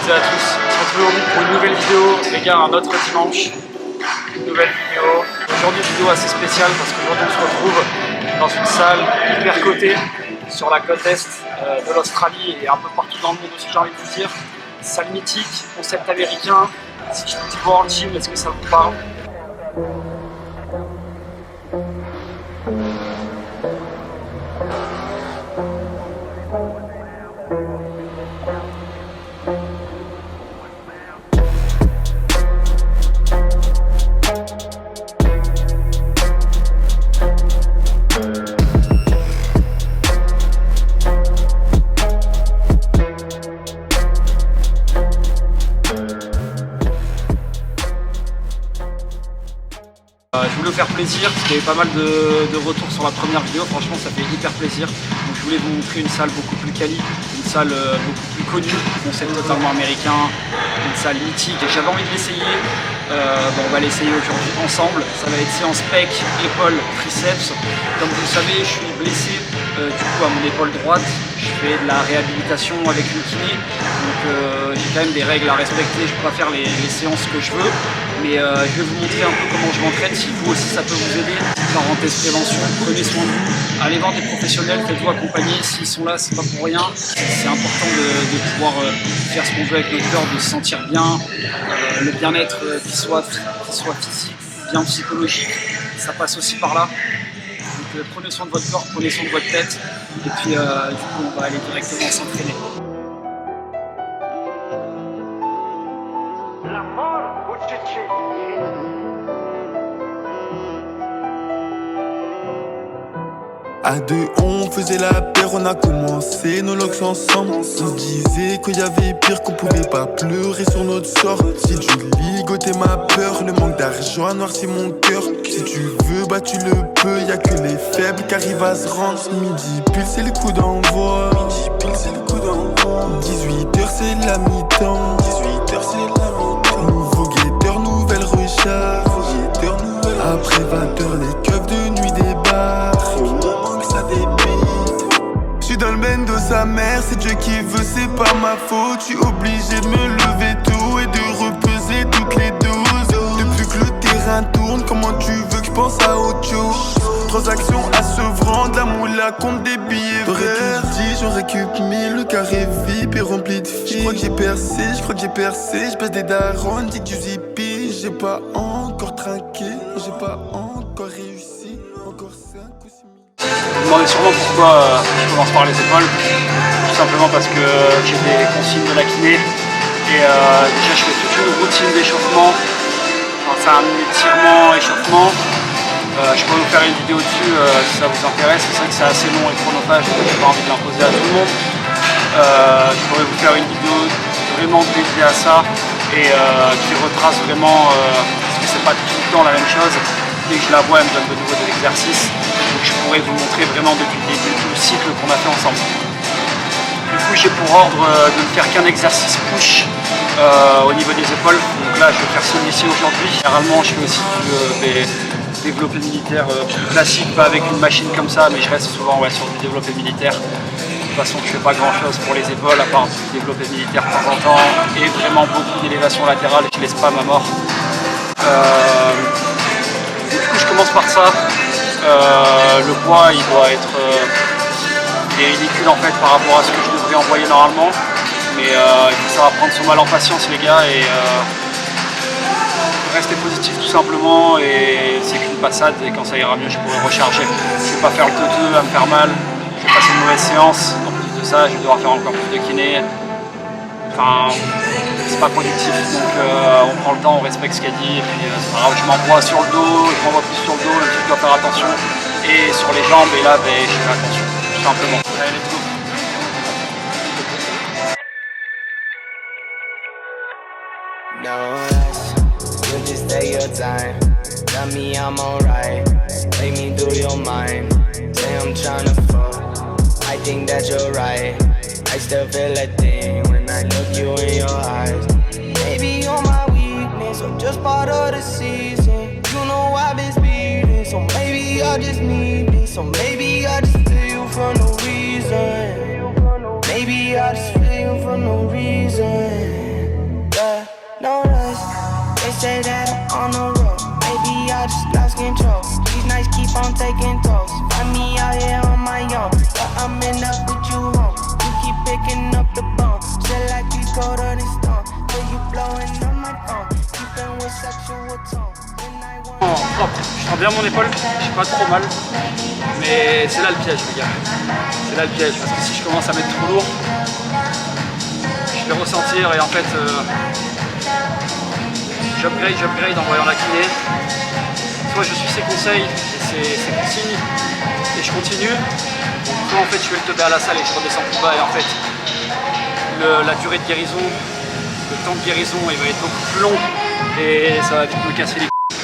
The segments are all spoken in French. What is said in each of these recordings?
toutes et à tous. On se retrouve aujourd'hui pour une nouvelle vidéo, les gars, un autre dimanche. Une nouvelle vidéo. Aujourd'hui, une vidéo assez spéciale parce qu'aujourd'hui on se retrouve dans une salle hyper cotée sur la côte est de l'Australie et un peu partout dans le monde aussi, j'ai envie de vous dire. Salle mythique, concept américain. Si je vous dis World Gym, est-ce que ça vous parle? Je voulais vous faire plaisir parce qu'il y avait pas mal de retours sur la première vidéo, franchement ça fait hyper plaisir. Donc je voulais vous montrer une salle beaucoup plus quali, une salle beaucoup plus connue, concept totalement américain, une salle mythique et j'avais envie de l'essayer. Bon, on va l'essayer aujourd'hui ensemble, ça va être séance pec, épaules, triceps. Comme vous le savez, je suis blessé du coup à mon épaule droite, je fais de la réhabilitation avec une kiné, donc j'ai quand même des règles à respecter, je ne peux pas faire les séances que je veux. Mais je vais vous montrer un peu comment je m'entraîne, si vous aussi ça peut vous aider. Parenthèse prévention, prenez soin de vous, allez voir des professionnels, faites-vous accompagner, s'ils sont là c'est pas pour rien. C'est important de pouvoir faire ce qu'on veut avec notre corps, de se sentir bien, le bien-être qui soit physique, bien psychologique, ça passe aussi par là. Donc prenez soin de votre corps, prenez soin de votre tête, et puis du coup on va aller directement s'entraîner. À deux on faisait la paire, on a commencé nos logs ensemble. On se disait qu'il y avait pire, qu'on pouvait pas pleurer sur notre sort. Si tu ligotais ma peur, le manque d'argent a noirci mon cœur. Si tu veux, bah tu le peux, y'a que les faibles qui arrivent à se rendre. Midi pile c'est le coup d'envoi, 18h c'est la mi-temps, nouveau guetteur, nouvelle recharge. Après 20h les keufs de nuit débarquent. J'suis dans le bendo de sa mère, c'est Dieu qui veut, c'est pas ma faute. J'suis obligé de me lever tôt et de repeser toutes les doses. Depuis que le terrain tourne, comment tu veux que j'pense à autre chose? Transactions à Sevran, de la moula compte des billets verts. J'en récup 1000, le carré VIP est rempli de filles. J'crois que j'ai percé, j'passe des darons, dit que du zippy. J'ai pas encore trinqué, j'ai pas encore réussi, encore 5 ou 6 000. Vous me demandez sûrement pourquoi je commence par les épaules. Tout simplement parce que j'ai des consignes de la kiné et déjà je fais toute une routine d'échauffement. Enfin, c'est un étirement, échauffement. Je peux vous faire une vidéo dessus si ça vous intéresse. C'est vrai que c'est assez long et chronophage, donc j'ai pas envie de l'imposer à tout le monde. Je pourrais vous faire une vidéo vraiment dédiée à ça et qui retrace vraiment, parce que c'est pas tout le temps la même chose. Dès que je la vois, elle me donne de nouveau de l'exercice. Donc je pourrais vous montrer vraiment depuis le début tout le cycle qu'on a fait ensemble. Du coup, j'ai pour ordre de ne faire qu'un exercice push au niveau des épaules. Donc là, je vais faire celui-ci aujourd'hui. Généralement, je fais aussi des développé militaire plus classique, pas avec une machine comme ça, mais je reste souvent sur du développé militaire. De toute façon, je fais pas grand chose pour les épaules, à part du développé militaire de temps en temps, et vraiment beaucoup d'élévation latérale, je laisse pas ma mort. Du coup, je commence par ça. Le poids, il doit être ridicule en fait par rapport à ce que je devrais envoyer normalement, mais il faut savoir prendre son mal en patience, les gars, et rester positif tout simplement, et c'est qu'une passade, et quand ça ira mieux je pourrai recharger. Je vais pas faire le teuteux à me faire mal, je vais passer une mauvaise séance, en plus de ça je vais devoir faire encore plus de kiné, enfin c'est pas productif, donc on prend le temps, on respecte ce qu'elle dit, et puis c'est pas grave, je m'envoie sur le dos, je m'envoie plus sur le dos, le truc doit faire attention, et sur les jambes, et là je fais attention, tout simplement. Allez, let's go. Just take your time, tell me I'm alright, make me do your mind, say I'm tryna fuck, I think that you're right, I still feel a thing when I look you in your eyes, maybe you're my weakness, or just part of the season, you know I've been speeding, so maybe I just need this, so maybe I just feel you for no reason, maybe I just feel you for no reason. Je sens bien mon épaule, j'ai pas trop mal. Mais c'est là le piège les gars. C'est là le piège parce que si je commence à mettre trop lourd, je vais ressentir et en fait j'upgrade en voyant la kiné. Soit je suis ses conseils et ses consignes et je continue, soit en fait je fais le teubé à la salle et je redescends plus bas et en fait la durée de guérison, le temps de guérison il va être beaucoup plus long et ça va vite me casser les couilles.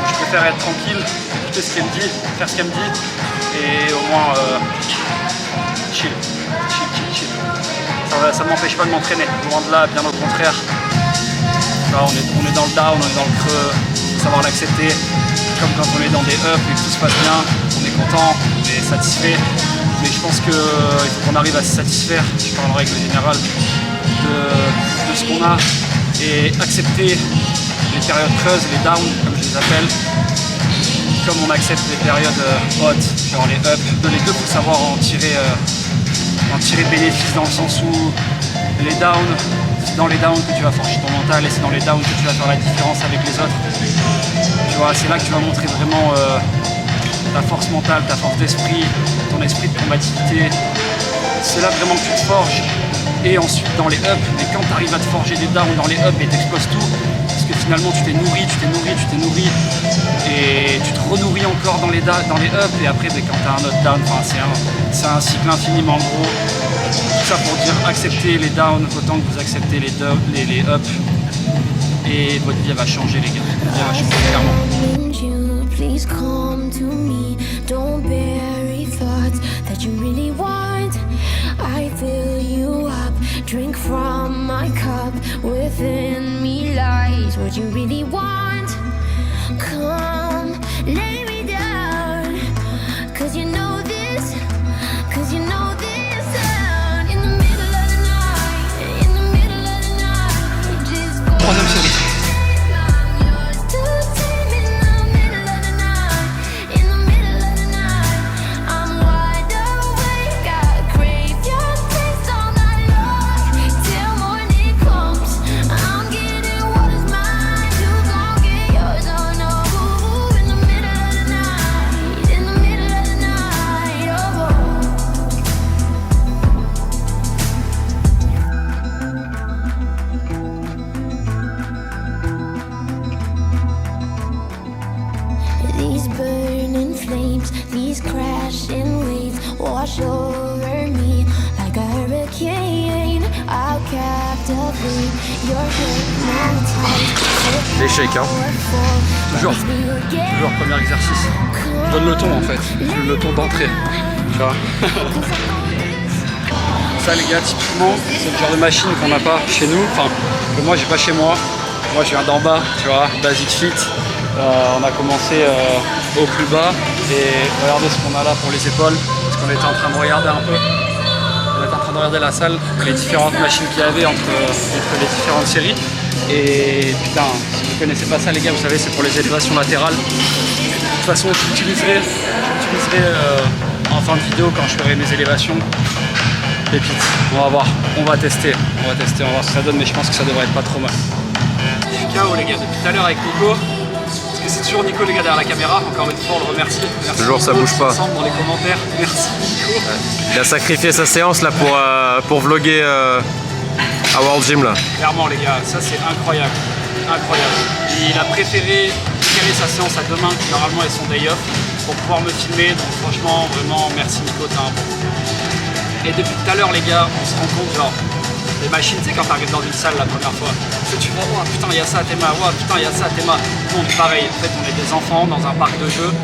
Je préfère être tranquille, écouter ce qu'elle me dit, faire ce qu'elle me dit et au moins chill. Ça ne m'empêche pas de m'entraîner, loin de là, bien au contraire. Là, on est dans le down, on est dans le creux, il faut savoir l'accepter. Comme quand on est dans des ups et que tout se passe bien, on est content, on est satisfait. Mais je pense qu'il faut qu'on arrive à se satisfaire, je parle en règle générale, de ce qu'on a et accepter les périodes creuses, les downs comme je les appelle, comme on accepte les périodes hautes, genre les ups. Les deux, il faut savoir en tirer bénéfice dans le sens où les downs, c'est dans les downs que tu vas forger ton mental et c'est dans les downs que tu vas faire la différence avec les autres. Tu vois, c'est là que tu vas montrer vraiment ta force mentale, ta force d'esprit, ton esprit de combativité. C'est là vraiment que tu te forges. Et ensuite dans les ups, et quand tu arrives à te forger des downs dans les ups et t'exploses tout, parce que finalement tu t'es nourri, et tu te renourris encore dans les ups, et après quand tu as un autre down, c'est un cycle infini, mais en gros, tout ça pour dire accepter les downs autant que vous acceptez les ups, et votre vie va changer les gars, votre vie va changer clairement. Please come to me, don't bury thoughts that you really want. I fill you up, drink from my cup. Within me lies what you really want. Come, lay me down, cause you know this, sound. In the middle of the night, just go. Troisième série. These burning flames, these crashing waves wash over me like a hurricane. I'll captivate your hypnotized. Les shakes, hein. Toujours premier exercice. Je donne le ton en fait, je donne le ton d'entrée. Tu vois. Ça les gars, typiquement, c'est le genre de machine qu'on n'a pas chez nous, enfin que moi j'ai pas chez moi. Moi je viens d'en bas, tu vois, Basic Fit. On a commencé au plus bas et regardez ce qu'on a là pour les épaules, parce qu'on était en train de regarder un peu. On était en train de regarder la salle, les différentes machines qu'il y avait entre les différentes séries. Et putain, si vous ne connaissez pas ça les gars, vous savez c'est pour les élévations latérales. De toute façon j'utiliserai en fin de vidéo quand je ferai mes élévations. Pépite, on va voir, on va tester, on va voir ce que ça donne, mais je pense que ça devrait être pas trop mal. Je suis KO les gars, depuis tout à l'heure avec Nico. Parce que c'est toujours Nico les gars derrière la caméra, encore une fois on le remercie. Merci toujours ça bouge pas. Dans les commentaires, merci Nico. Il a sacrifié sa séance là pour vlogger à World Gym là. Clairement les gars, ça c'est incroyable, incroyable. Il a préféré caler sa séance à demain, qui normalement est son day off, pour pouvoir me filmer, donc franchement vraiment merci Nico, t'es un bon. Et depuis tout à l'heure les gars, on se rend compte genre, les machines, tu sais quand t'arrives dans une salle la première fois, tu vois, oh putain il y a ça à Théma, oh putain il y a ça à Théma. Bon, pareil, en fait on est des enfants dans un parc de jeux.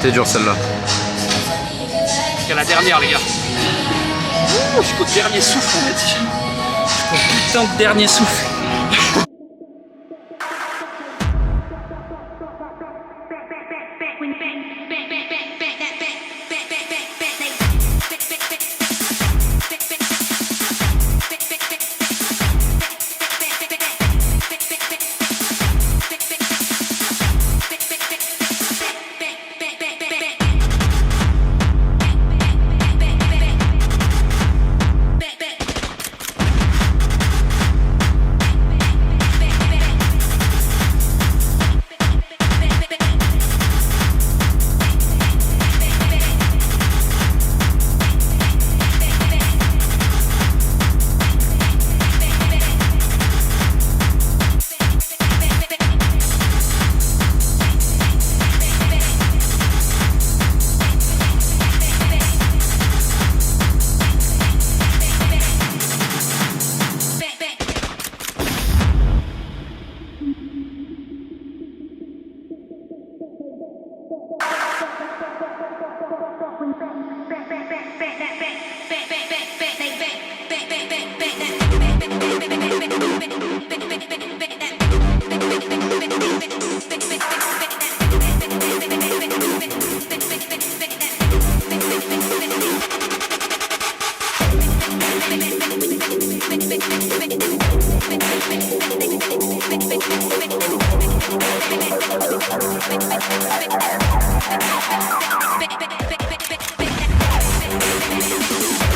était dure celle-là. C'est la dernière, les gars. Jusqu'au dernier souffle, on a dit. Jusqu'au putain de dernier souffle.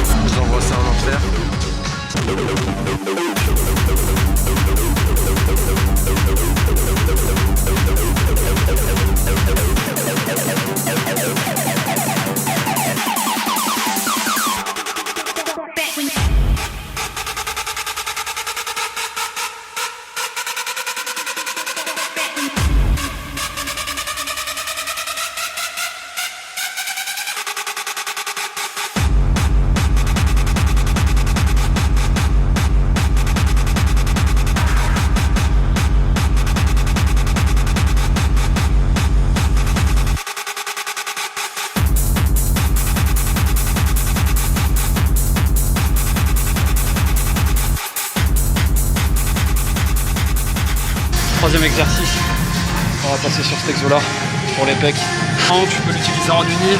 Je vous envoie ça en enfer. Troisième exercice, on va passer sur cet exo là pour les pecs. Tu peux l'utiliser en uni,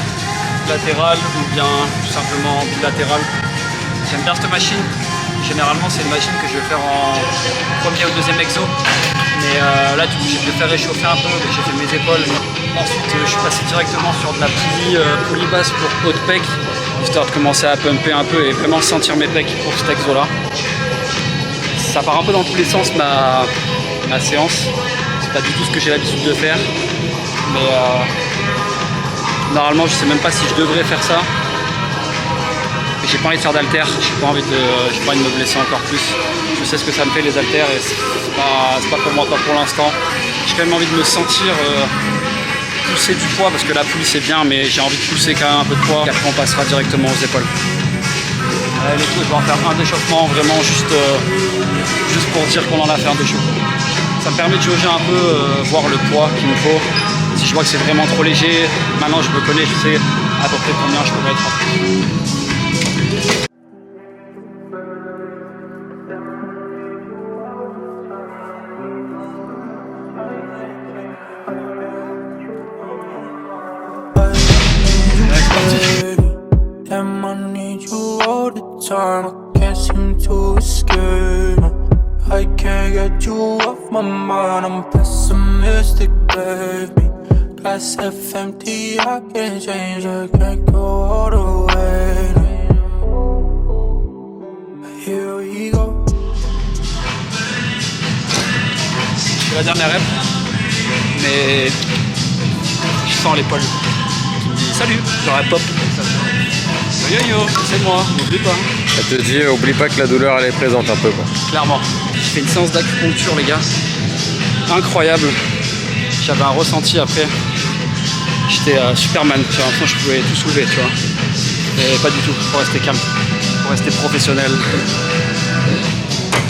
latéral ou bien tout simplement bilatéral. J'aime bien cette machine. Généralement c'est une machine que je vais faire en premier ou deuxième exo. Mais là du coup j'ai dû le faire réchauffer un peu, j'ai fait mes épaules. Ensuite je suis passé directement sur de la poulie basse pour haut de pec, histoire de commencer à pumper un peu et vraiment sentir mes pecs pour cet exo là. Ça part un peu dans tous les sens ma séance, c'est pas du tout ce que j'ai l'habitude de faire, mais normalement je sais même pas si je devrais faire ça, mais j'ai pas envie de faire d'haltères, j'ai pas envie de me blesser encore plus. Je sais ce que ça me fait les haltères et c'est pas pour moi pas pour l'instant. J'ai quand même envie de me sentir pousser du poids parce que la poulie c'est bien, mais j'ai envie de pousser quand même un peu de poids et après on passera directement aux épaules. Allez les coups, je vais en faire un d'échauffement vraiment juste pour dire qu'on en a fait un d'échauffement. Ça me permet de jauger un peu, voir le poids qu'il me faut. Si je vois que c'est vraiment trop léger, maintenant je me connais, je sais à peu près combien je peux mettre. I can't get you off my mind, I'm pessimistic, baby. Glass half empty, I can't change, I can't go all the way. Here we go. C'est la dernière rep, mais je sens l'épaule qui me dit salut, j'aurais pop. Yo yo, c'est moi, n'oublie pas. Elle te dit, oublie pas que la douleur elle est présente un peu quoi. Clairement. J'ai fait une séance d'acupuncture les gars. Incroyable. J'avais un ressenti après. J'étais Superman, j'ai l'impression que je pouvais tout soulever, tu vois. Mais pas du tout, faut rester calme, faut rester professionnel.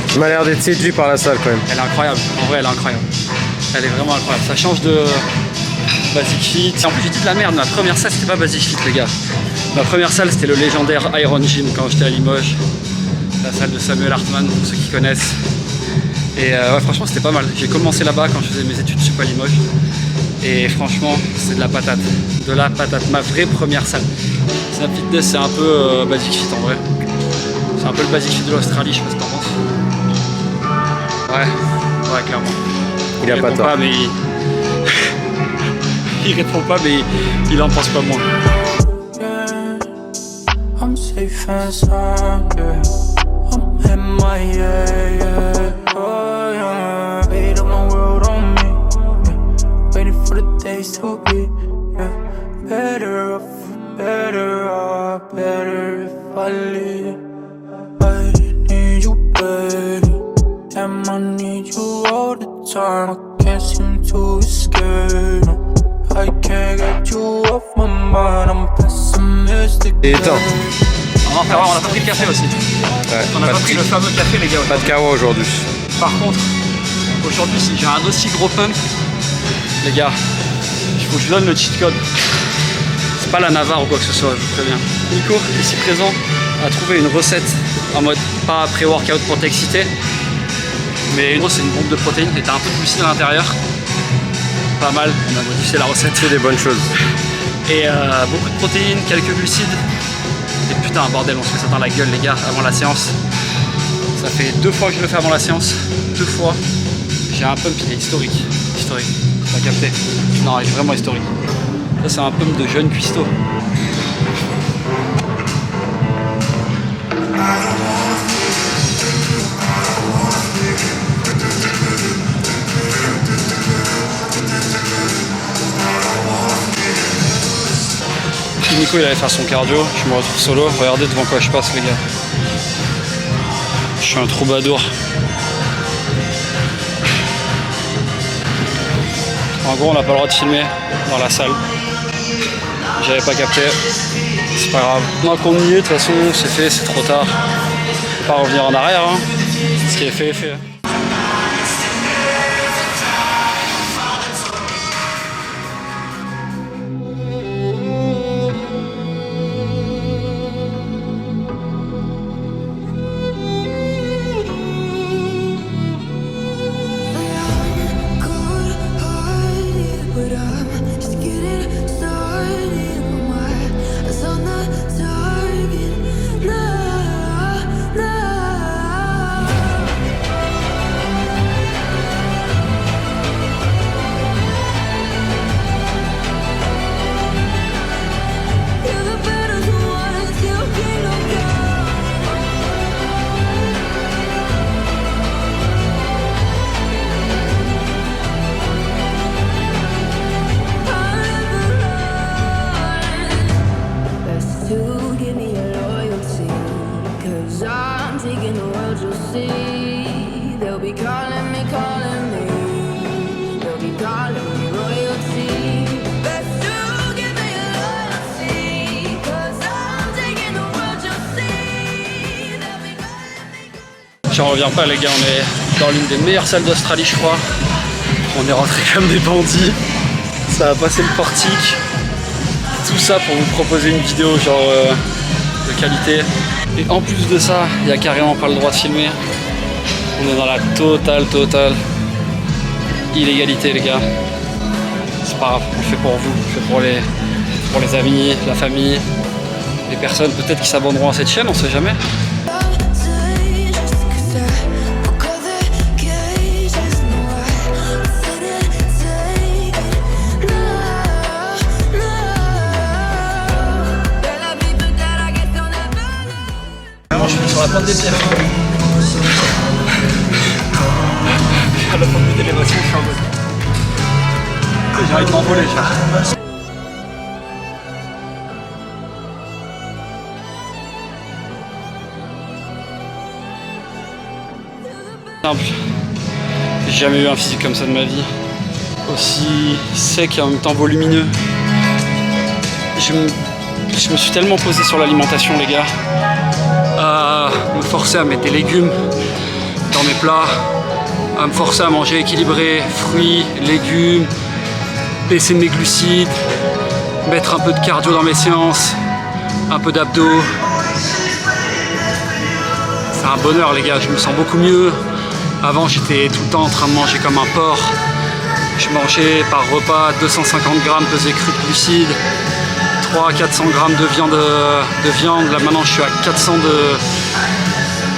Tu m'as l'air d'être séduit par la salle quand même. Elle est incroyable, en vrai elle est incroyable. Elle est vraiment incroyable. Ça change de Basic Fit. En plus j'ai dit de la merde, ma première salle c'était pas Basic Fit les gars. Ma première salle c'était le légendaire Iron Gym quand j'étais à Limoges. La salle de Samuel Hartmann pour ceux qui connaissent. Et ouais, franchement c'était pas mal. J'ai commencé là-bas quand je faisais mes études sup à Limoges. Et franchement c'est de la patate. De la patate. Ma vraie première salle. Snap Fitness c'est un peu Basic Fit en vrai. C'est un peu le Basic Fit de l'Australie, je sais pas ce que t'en penses. Ouais, clairement. Il a pas tort. Mais il répond pas, mais il en pense pas moins. I'm safe inside, yeah. I'm MIA, yeah. Oh, yeah. Made up my world on me, yeah. Waiting for the days to be, yeah. Better off, better if I leave. I need you, baby. Damn, I need you all the time. I can't seem to escape. No. I can't get you off my mind. I'm pessimistic. Et éteint. On a pas pris le café aussi. Ouais, On n'a pas pris le fameux café les gars. Pas de kawa aujourd'hui. Par contre, aujourd'hui si j'ai un aussi gros pump, les gars, il faut que je vous donne le cheat code. C'est pas la Navarre ou quoi que ce soit, je vous préviens. Nico, ici présent, a trouvé une recette en mode pas pré-workout pour t'exciter. Mais c'est une bombe de protéines et t'as un peu de glucides à l'intérieur. Pas mal, on a modifié la recette. C'est des bonnes choses. Et beaucoup de protéines, quelques glucides. Et putain, bordel, on se fait ça dans la gueule les gars avant la séance. Ça fait 2 fois que je le fais avant la séance. 2 fois. J'ai un pump, il est historique. Historique, t'as capté. Non, il est vraiment historique. Ça c'est un pump de jeune cuistot. Nico il allait faire son cardio, je me retrouve solo, regardez devant quoi je passe les gars. Je suis un troubadour. En gros on n'a pas le droit de filmer dans la salle. J'avais pas capté, c'est pas grave. Maintenant qu'on y est, de toute façon c'est fait, c'est trop tard. On peut pas revenir en arrière, hein. Ce qui est fait est fait. J'en reviens pas les gars, on est dans l'une des meilleures salles d'Australie je crois. On est rentré comme des bandits. Ça a passé le portique. Tout ça pour vous proposer une vidéo genre de qualité. Et en plus de ça, il n'y a carrément pas le droit de filmer. On est dans la totale illégalité les gars. C'est pas grave, on le fait pour vous, on le fait pour les amis, la famille, les personnes peut-être qui s'abonneront à cette chaîne, on sait jamais. Vraiment, je suis sur la pointe des pieds. À la pointe d'élévation, je suis en mode. J'ai envie de m'envoler, simple. J'ai jamais eu un physique comme ça de ma vie. Aussi sec et en même temps volumineux. Je me suis tellement posé sur l'alimentation les gars. À me forcer à mettre des légumes dans mes plats. À me forcer à manger équilibré, fruits, légumes, baisser mes glucides, mettre un peu de cardio dans mes séances, un peu d'abdos. C'est un bonheur les gars, je me sens beaucoup mieux. Avant j'étais tout le temps en train de manger comme un porc. Je mangeais par repas 250 grammes pesés crus de glucides, 300 à 400 grammes de viande. Là maintenant je suis à 400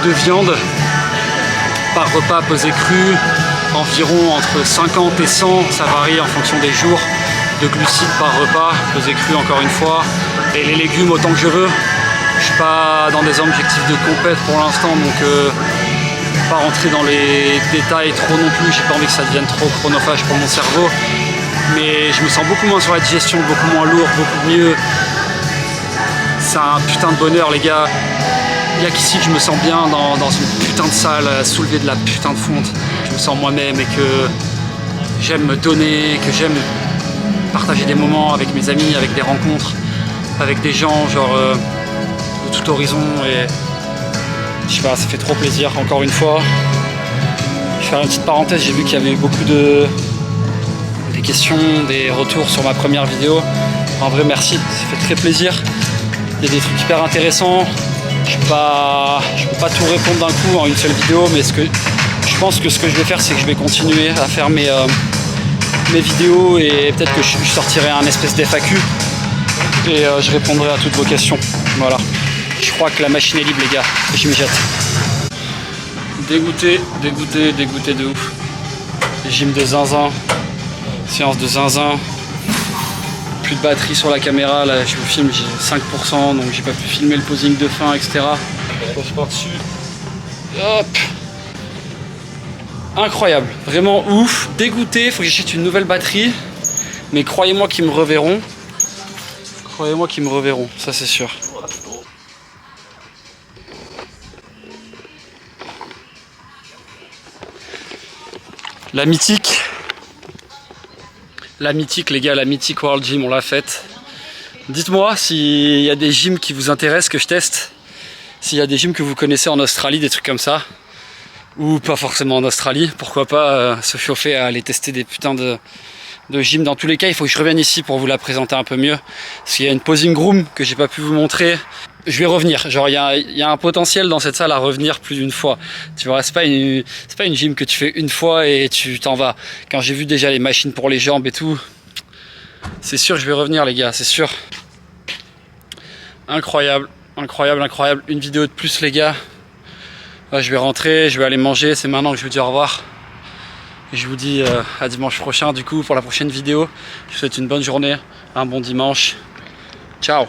de viande par repas pesé cru, environ entre 50 et 100, ça varie en fonction des jours, de glucides par repas, pesé cru encore une fois, et les légumes autant que je veux. Je suis pas dans des objectifs de compète pour l'instant, donc pas rentrer dans les détails trop non plus, j'ai pas envie que ça devienne trop chronophage pour mon cerveau, mais je me sens beaucoup moins sur la digestion, beaucoup moins lourd, beaucoup mieux. C'est un putain de bonheur les gars. Il n'y a qu'ici que je me sens bien dans une putain de salle, à soulever de la putain de fonte. Je me sens moi-même et que j'aime me donner, que j'aime partager des moments avec mes amis, avec des rencontres, avec des gens genre de tout horizon, et je sais pas, ça fait trop plaisir encore une fois. Je vais faire une petite parenthèse, j'ai vu qu'il y avait eu beaucoup des questions, des retours sur ma première vidéo. En vrai merci, ça fait très plaisir. Il y a des trucs hyper intéressants. Je peux pas tout répondre d'un coup en une seule vidéo, mais je pense que ce que je vais faire, c'est que je vais continuer à faire mes vidéos, et peut-être que je sortirai un espèce d'FAQ et je répondrai à toutes vos questions. Voilà. Je crois que la machine est libre les gars, et je m'y jette. Dégoûté de ouf. Gym de zinzin, séance de zinzin. Plus de batterie sur la caméra, là je vous filme, j'ai 5%, donc j'ai pas pu filmer le posing de fin, etc. Je passe par dessus. Hop. Incroyable, vraiment ouf, dégoûté, faut que j'achète une nouvelle batterie, mais croyez-moi qu'ils me reverront. Croyez-moi qu'ils me reverront, ça c'est sûr. La mythique les gars, la mythique World Gym, on l'a faite. Dites-moi s'il y a des gyms qui vous intéressent que je teste, s'il y a des gyms que vous connaissez en Australie, des trucs comme ça, ou pas forcément en Australie, pourquoi pas se chauffer à aller tester des putains de gyms. Dans tous les cas, il faut que je revienne ici pour vous la présenter un peu mieux, parce qu'il y a une posing room que j'ai pas pu vous montrer. Je vais revenir, genre il y a un potentiel dans cette salle à revenir plus d'une fois. Tu vois, c'est pas une gym que tu fais une fois et tu t'en vas. Quand j'ai vu déjà les machines pour les jambes et tout, c'est sûr que je vais revenir les gars, c'est sûr. Incroyable, incroyable, incroyable. Une vidéo de plus les gars. Là, je vais rentrer, je vais aller manger, c'est maintenant que je vous dis au revoir. Et je vous dis à dimanche prochain du coup pour la prochaine vidéo. Je vous souhaite une bonne journée, un bon dimanche. Ciao.